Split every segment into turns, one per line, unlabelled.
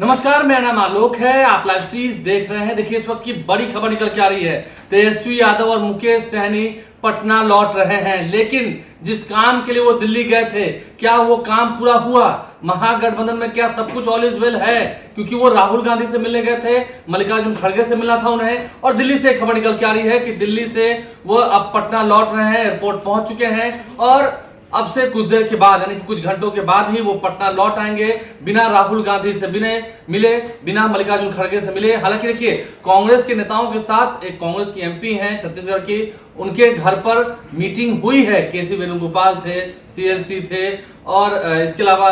नमस्कार, मेरा नाम आलोक है। आप लाइव स्ट्रीम देख रहे हैं। देखिए, इस वक्त की बड़ी खबर निकल के आ रही है। तेजस्वी यादव और मुकेश सहनी पटना लौट रहे हैं, लेकिन जिस काम के लिए वो दिल्ली गए थे, क्या वो काम पूरा हुआ? महागठबंधन में क्या सब कुछ ऑल इज वेल है? क्योंकि वो राहुल गांधी से मिलने गए थे, मल्लिकार्जुन खड़गे से मिलना था उन्हें, और दिल्ली से खबर निकल के आ रही है कि दिल्ली से वो अब पटना लौट रहे हैं, एयरपोर्ट पहुंच चुके हैं और अब से कुछ देर के बाद यानी कि कुछ घंटों के बाद ही वो पटना लौट आएंगे, बिना राहुल गांधी से मिले, बिना मल्लिकार्जुन खड़गे से मिले। हालांकि देखिए, कांग्रेस के नेताओं के साथ एक कांग्रेस की एमपी हैं छत्तीसगढ़ की, उनके घर पर मीटिंग हुई है। केसी वेणुगोपाल थे, सीएलसी थे और इसके अलावा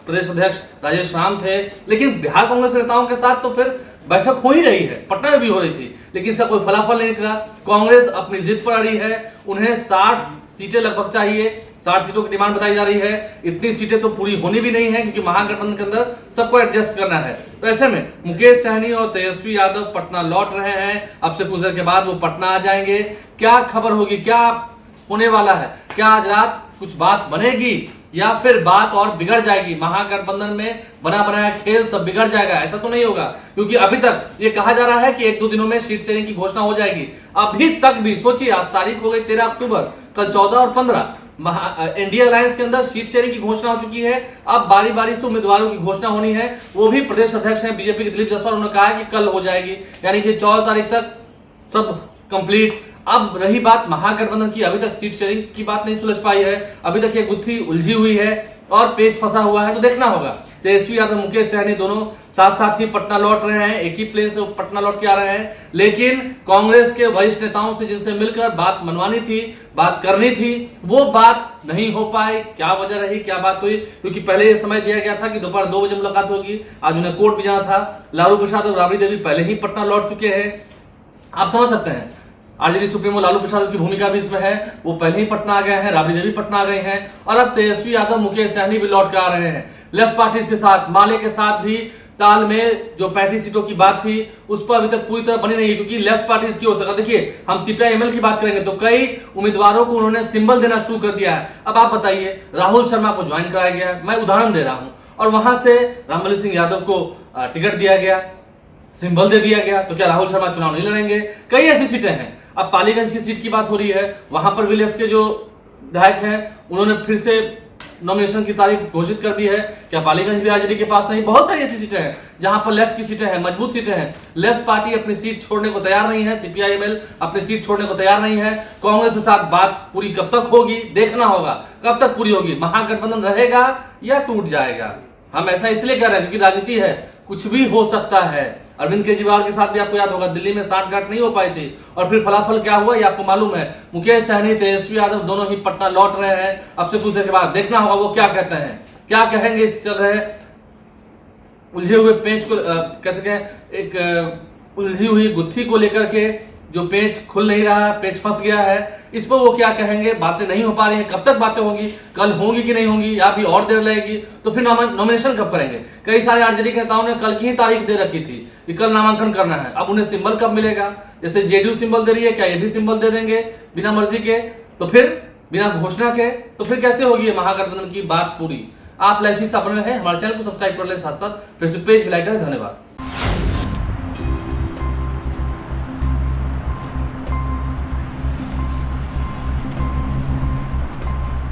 प्रदेश अध्यक्ष राजेश राम थे। लेकिन बिहार कांग्रेस के नेताओं के साथ तो फिर बैठक हो ही रही है, पटना में भी हो रही थी, लेकिन इसका कोई फलाफल नहीं निकला। कांग्रेस अपनी जिद पर अड़ी है, उन्हें 60 सीटें लगभग चाहिए, 60 सीटों की डिमांड बताई जा रही है। इतनी सीटें तो पूरी होनी भी नहीं है, क्योंकि महागठबंधन के अंदर सबको एडजस्ट करना है। तो ऐसे में मुकेश सहनी और तेजस्वी यादव पटना लौट रहे हैं। अब से कुछ देर के बाद वो पटना आ जाएंगे। क्या खबर होगी, क्या होने वाला है? क्या आज रात कुछ बात बनेगी या फिर बात और बिगड़ जाएगी? महागठबंधन में बना बनाया खेल सब बिगड़ जाएगा? ऐसा तो नहीं होगा, क्योंकि अभी तक ये कहा जा रहा है कि 1-2 दिनों में सीट शेयरिंग की घोषणा हो जाएगी। अभी तक भी सोचिए, आज तारीख हो गई 13 अक्टूबर, कल 14 और 15 इंडिया अलायंस के अंदर सीट शेयरिंग की घोषणा हो चुकी है। अब बारी बारी से उम्मीदवारों की घोषणा होनी है। वो भी प्रदेश अध्यक्ष हैं बीजेपी के दिलीप जायसवाल, उन्होंने कहा है कि कल हो जाएगी, यानी कि 14 तारीख तक सब कंप्लीट। अब रही बात महागठबंधन की, अभी तक सीट शेयरिंग की बात नहीं सुलझ पाई है, अभी तक ये गुत्थी उलझी हुई है और पेच फंसा हुआ है। तो देखना होगा। तेजस्वी यादव मुकेश सहनी दोनों साथ साथ ही पटना लौट रहे हैं, एक ही प्लेन से पटना लौट के आ रहे हैं। लेकिन कांग्रेस के वरिष्ठ नेताओं से जिनसे मिलकर बात मनवानी थी, बात करनी थी, वो बात नहीं हो पाई। क्या वजह रही, क्या बात हुई? क्योंकि पहले ये समय दिया गया था कि दोपहर 2 बजे मुलाकात होगी। आज उन्हें कोर्ट भी जाना था। लालू प्रसाद और राबड़ी देवी पहले ही पटना लौट चुके हैं। आप समझ सकते हैं, आरजेडी सुप्रीमो लालू प्रसाद की भूमिका भी इसमें है। वो पहले ही पटना आ गए हैं, राबड़ी देवी पटना आ गए हैं और अब तेजस्वी यादव मुकेश सहनी भी लौट कर आ रहे हैं। लेफ्ट पार्टीज के साथ, माले के साथ भी ताल में जो 35 सीटों की बात थी, उस पर अभी तक पूरी तरह बनी नहीं है, क्योंकि लेफ्ट पार्टीज की हो सका। देखिए, हम सीपीआई-एमएल की बात करेंगे तो कई उम्मीदवारों को उन्होंने सिंबल देना शुरू कर दिया है। अब आप बताइए, राहुल शर्मा को ज्वाइन कराया गया, मैं उदाहरण दे रहा हूं, और वहां से रामबली सिंह यादव को टिकट दिया गया, सिंबल दे दिया गया। तो क्या राहुल शर्मा चुनाव नहीं लड़ेंगे? कई ऐसी सीटें हैं। अब पालीगंज की सीट की बात हो रही है, वहां पर भी लेफ्ट के जो विधायक हैं, उन्होंने फिर से नॉमिनेशन की तारीख घोषित कर दी है। क्या पालीगंज भी आरजेडी के पास नहीं? बहुत सारी ऐसी सीटें हैं जहां पर लेफ्ट की सीटें हैं, मजबूत सीटें हैं। लेफ्ट पार्टी अपनी सीट छोड़ने को तैयार नहीं है, सीपीआई-एमएल अपनी सीट छोड़ने को तैयार नहीं है। कांग्रेस के साथ बात पूरी कब तक होगी, देखना होगा कब तक पूरी होगी। महागठबंधन रहेगा या टूट जाएगा? हम ऐसा इसलिए कह रहे हैं क्योंकि राजनीति है, कुछ भी हो सकता है। अरविंद केजरीवाल के साथ भी आपको याद होगा, दिल्ली में साठगांठ नहीं हो पाई थी और फिर फलाफल क्या हुआ ये आपको मालूम है। मुकेश सहनी, तेजस्वी यादव दोनों ही पटना लौट रहे हैं। अब से कुछ देर के बाद देखना होगा वो क्या कहते हैं, क्या कहेंगे इस चल रहे उलझे हुए पेंच को, कैसे कहें, एक उलझी हुई गुत्थी को लेकर के जो पेंच खुल नहीं रहा है, पेंच फंस गया है, इस पर वो क्या कहेंगे। बातें नहीं हो पा रही हैं, कब तक बातें होंगी, कल होंगी कि नहीं होंगी, या भी और देर लगेगी? तो फिर नॉमिनेशन कब करेंगे? कई सारे आरजेडी के नेताओं ने कल की ही तारीख दे रखी थी कि कल नामांकन करना है। अब उन्हें सिंबल कब मिलेगा? जैसे जेडीयू सिंबल दे रही है, क्या ये भी सिंबल दे देंगे बिना मर्जी के? तो फिर बिना घोषणा के तो फिर कैसे होगी ये महागठबंधन की बात पूरी? आप लाइव चीज बने रहे, हमारे चैनल को सब्सक्राइब कर ले, साथ साथ फेसबुक पेज लाइक करें। धन्यवाद।